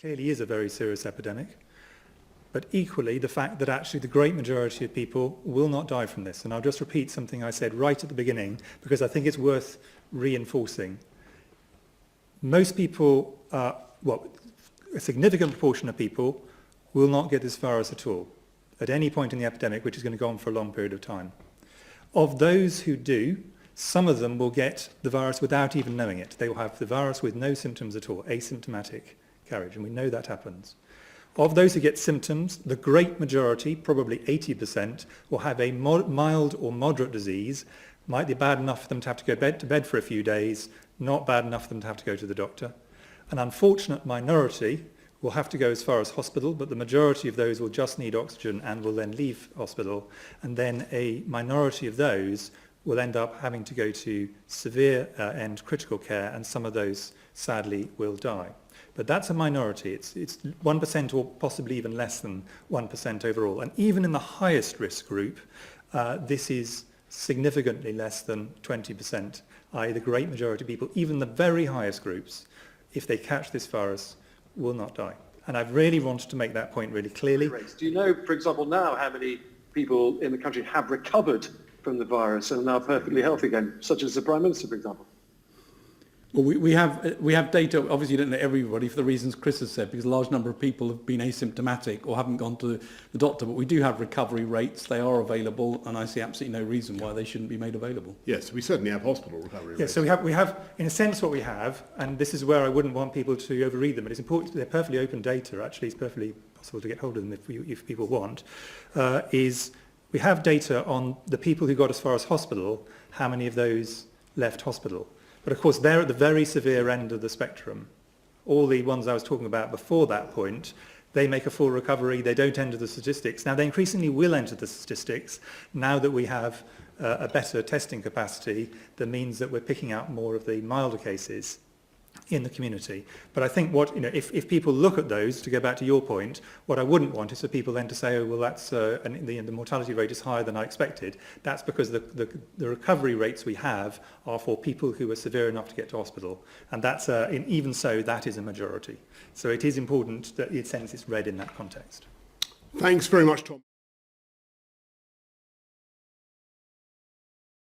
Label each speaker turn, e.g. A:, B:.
A: clearly is a very serious epidemic, but equally the fact that actually the great majority of people will not die from this. And I'll just repeat something I said right at the beginning, because I think it's worth reinforcing. Most people, a significant proportion of people will not get this virus at all, at any point in the epidemic, which is going to go on for a long period of time. Of those who do, some of them will get the virus without even knowing it. They will have the virus with no symptoms at all, asymptomatic carriage, and we know that happens. Of those who get symptoms, the great majority, probably 80%, will have a mild or moderate disease. Might be bad enough for them to have to go to bed for a few days, not bad enough for them to have to go to the doctor. An unfortunate minority will have to go as far as hospital, but the majority of those will just need oxygen and will then leave hospital. And then a minority of those will end up having to go to severe and critical care, and some of those sadly will die. But that's a minority. It's 1% or possibly even less than 1% overall. And even in the highest risk group, this is significantly less than 20%, i.e. the great majority of people, even the very highest groups, if they catch this virus, will not die. And I've really wanted to make that point really clearly.
B: Do you know, for example, now how many people in the country have recovered from the virus and are now perfectly healthy again, such as the Prime Minister, for example?
C: Well, we have data. Obviously, you don't know everybody for the reasons Chris has said, because a large number of people have been asymptomatic or haven't gone to the doctor. But we do have recovery rates. They are available, and I see absolutely no reason why they shouldn't be made available.
D: Yes, we certainly have hospital recovery rates.
A: Yes, so we have, in a sense, what we have, and this is where I wouldn't want people to overread them. But it's important. They're perfectly open data. Actually, it's perfectly possible to get hold of them if people want. Is we have data on the people who got as far as hospital. How many of those left hospital? But of course, they're at the very severe end of the spectrum. All the ones I was talking about before that point, they make a full recovery, they don't enter the statistics. Now, they increasingly will enter the statistics now that we have a better testing capacity that means that we're picking out more of the milder cases in the community. But I think if people look at those, to go back to your point, what I wouldn't want is for people then to say, oh, well, that's and the mortality rate is higher than I expected. That's because the recovery rates we have are for people who are severe enough to get to hospital. And that's, even so, that is a majority. So it is important that it's read in that context.
D: Thanks very much, Tom.